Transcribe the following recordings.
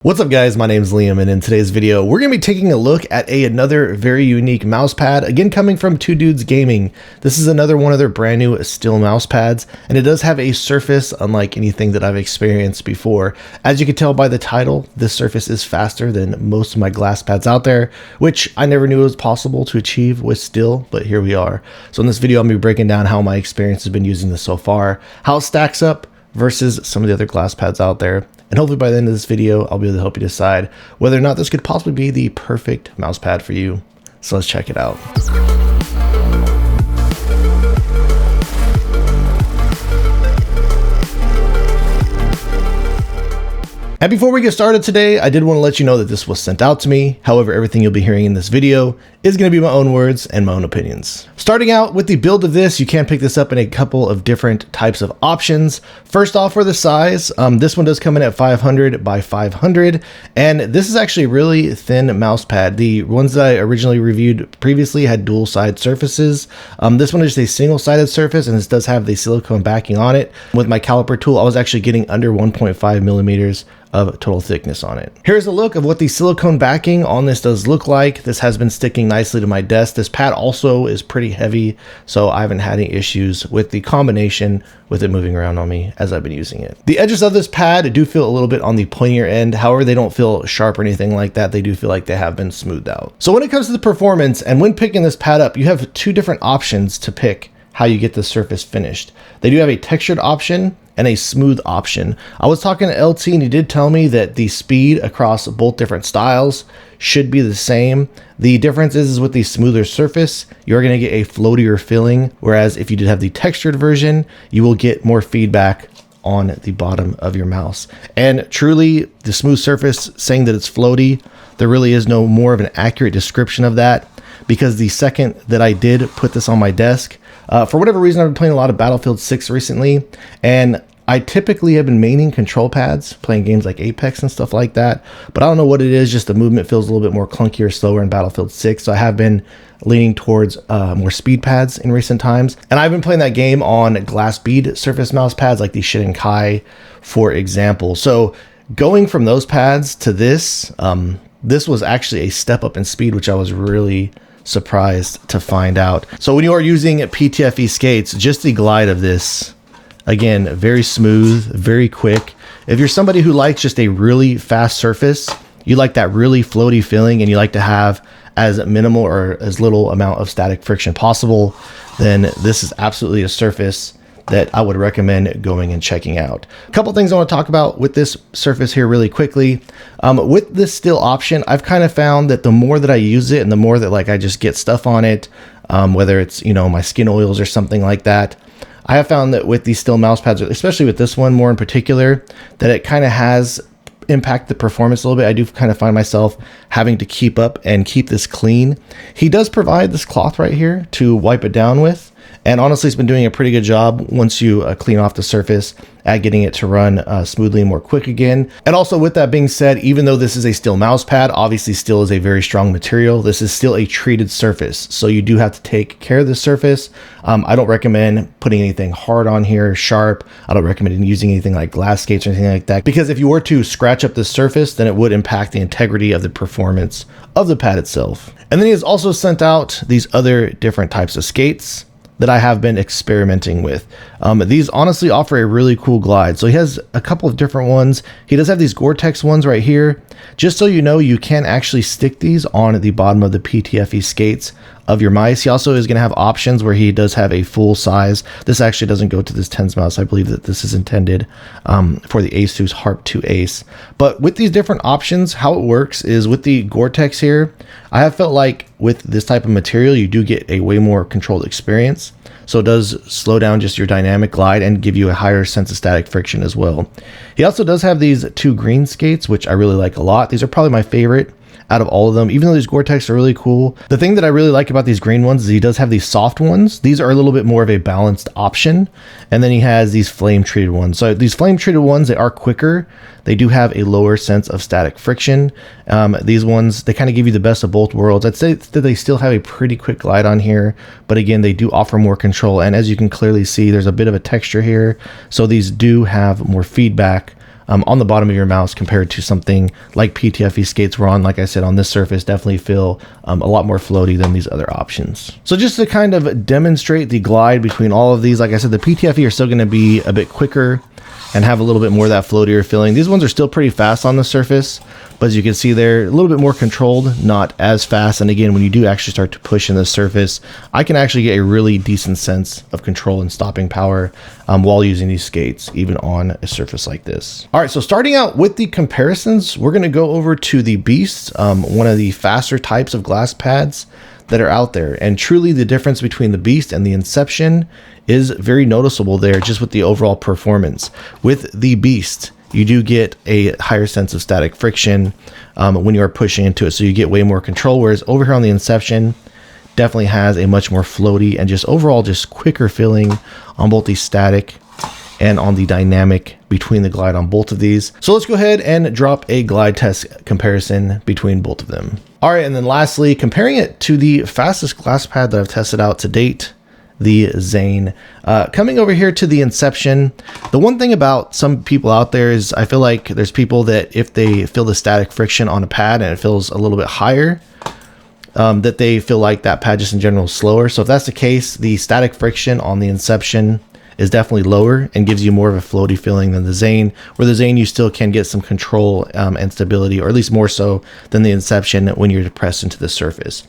What's up guys, my name is Liam, and in today's video we're going to be taking a look at another very unique mouse pad, again coming from 2DudezGaming. This is another one of their brand new steel mouse pads, and it does have a surface unlike anything that I've experienced before. As you can tell by the title, this surface is faster than most of my glass pads out there, which I never knew was possible to achieve with steel, but here we are. So in this video I'm going to be breaking down how my experience has been using this so far, how it stacks up versus some of the other glass pads out there. And hopefully by the end of this video, I'll be able to help you decide whether or not this could possibly be the perfect mouse pad for you. So let's check it out. And before we get started today, I did want to let you know that this was sent out to me. However, everything you'll be hearing in this video is going to be my own words and my own opinions. Starting out with the build of this, you can pick this up in a couple of different types of options. First off, for the size, this one does come in at 500 by 500, and this is actually a really thin mouse pad. The ones that I originally reviewed previously had dual side surfaces. This one is just a single-sided surface, and this does have the silicone backing on it. With my caliper tool, I was actually getting under 1.5 millimeters of total thickness on it. Here's a look of what the silicone backing on this does look like. This has been sticking nicely to my desk. This pad also is pretty heavy, so I haven't had any issues with the combination with it moving around on me as I've been using it. The edges of this pad do feel a little bit on the pointier end. However, they don't feel sharp or anything like that. They do feel like they have been smoothed out. So when it comes to the performance and when picking this pad up, you have two different options to pick how you get the surface finished. They do have a textured option and a smooth option. I was talking to LT and he did tell me that the speed across both different styles should be the same. The difference is with the smoother surface, you're going to get a floatier feeling, whereas if you did have the textured version, you will get more feedback on the bottom of your mouse. And truly, the smooth surface saying that it's floaty, there really is no more of an accurate description of that, because the second that I did put this on my desk, for whatever reason, I've been playing a lot of Battlefield 6 recently, and I typically have been maining control pads, playing games like Apex and stuff like that, but I don't know what it is, just the movement feels a little bit more clunkier, slower in Battlefield 6, so I have been leaning towards more speed pads in recent times. And I've been playing that game on glass bead surface mouse pads like the Kai, for example. So going from those pads to this, this was actually a step up in speed, which I was really surprised to find out. So when you are using PTFE skates, just the glide of this, again, very smooth, very quick. If you're somebody who likes just a really fast surface, you like that really floaty feeling, and you like to have as minimal or as little amount of static friction possible, then this is absolutely a surface that I would recommend going and checking out. A couple things I want to talk about with this surface here really quickly. With this steel option, I've kind of found that the more that I use it and the more that I just get stuff on it, whether it's, my skin oils or something like that, I have found that with these steel mouse pads, especially with this one more in particular, that it kind of has impact the performance a little bit. I do kind of find myself having to keep up and keep this clean. He does provide this cloth right here to wipe it down with, and honestly, it's been doing a pretty good job once you clean off the surface at getting it to run smoothly and more quick again. And also, with that being said, even though this is a steel mouse pad, obviously steel is a very strong material. This is still a treated surface, so you do have to take care of the surface. I don't recommend putting anything hard on here, sharp. I don't recommend using anything like glass skates or anything like that, because if you were to scratch up the surface, then it would impact the integrity of the performance of the pad itself. And then he has also sent out these other different types of skates that I have been experimenting with. These honestly offer a really cool glide. So he has a couple of different ones. He does have these Gore-Tex ones right here. Just so you know, you can actually stick these on the bottom of the PTFE skates of your mice. He also is going to have options where he does have a full size. This actually doesn't go to this TENS mouse. I believe that this is intended for the Asus Harp 2 Ace. But with these different options, how it works is with the Gore-Tex here, I have felt like with this type of material, you do get a way more controlled experience. So it does slow down just your dynamic glide and give you a higher sense of static friction as well. He also does have these two green skates, which I really like a lot. These are probably my favorite out of all of them, even though these Gore-Tex are really cool. The thing that I really like about these green ones is he does have these soft ones. These are a little bit more of a balanced option. And then he has these flame treated ones. So these flame treated ones, they are quicker. They do have a lower sense of static friction. These ones, they kind of give you the best of both worlds. I'd say that they still have a pretty quick glide on here, but again, they do offer more control. And as you can clearly see, there's a bit of a texture here. So these do have more feedback on the bottom of your mouse compared to something like PTFE skates we're on. Like I said, on this surface, definitely feel a lot more floaty than these other options. So just to kind of demonstrate the glide between all of these, like I said, the PTFE are still going to be a bit quicker and have a little bit more of that floatier feeling. These ones are still pretty fast on the surface, but as you can see, they're a little bit more controlled, not as fast. And again, when you do actually start to push in the surface, I can actually get a really decent sense of control and stopping power while using these skates, even on a surface like this. All right, so starting out with the comparisons, we're gonna go over to the Beast, one of the faster types of glass pads that are out there. And truly the difference between the Beast and the Inception is very noticeable there, just with the overall performance. With the Beast, you do get a higher sense of static friction when you are pushing into it, so you get way more control, whereas over here on the Inception, definitely has a much more floaty and just overall just quicker feeling on both the static and on the dynamic between the glide on both of these. So let's go ahead and drop a glide test comparison between both of them. All right, and then lastly, comparing it to the fastest glass pad that I've tested out to date, the Zane. Coming over here to the Inception, the one thing about some people out there is I feel like there's people that if they feel the static friction on a pad and it feels a little bit higher, that they feel like that pad just in general is slower. So if that's the case, the static friction on the Inception is definitely lower and gives you more of a floaty feeling than the Zane, where the Zane you still can get some control and stability, or at least more so than the Inception when you're depressed into the surface.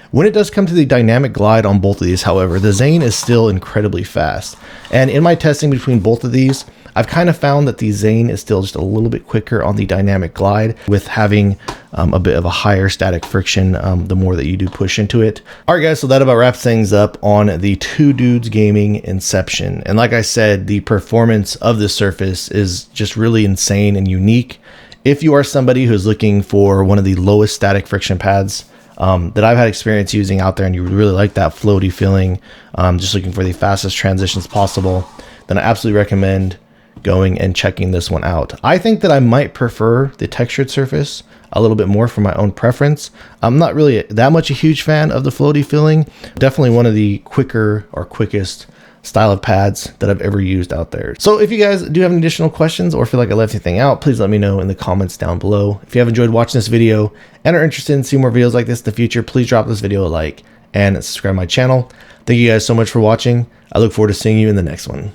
When it does come to the dynamic glide on both of these, however, the Zane is still incredibly fast. And in my testing between both of these, I've kind of found that the Zane is still just a little bit quicker on the dynamic glide, with having a bit of a higher static friction the more that you do push into it. All right, guys, so that about wraps things up on the 2DudezGaming Inception. And like I said, the performance of this surface is just really insane and unique. If you are somebody who's looking for one of the lowest static friction pads that I've had experience using out there, and you really like that floaty feeling, just looking for the fastest transitions possible, then I absolutely recommend going and checking this one out. I think that I might prefer the textured surface a little bit more for my own preference. I'm not really that much a huge fan of the floaty feeling. Definitely one of the quicker or quickest style of pads that I've ever used out there. So if you guys do have any additional questions or feel like I left anything out, please let me know in the comments down below. If you have enjoyed watching this video and are interested in seeing more videos like this in the future, please drop this video a like and subscribe to my channel. Thank you guys so much for watching. I look forward to seeing you in the next one.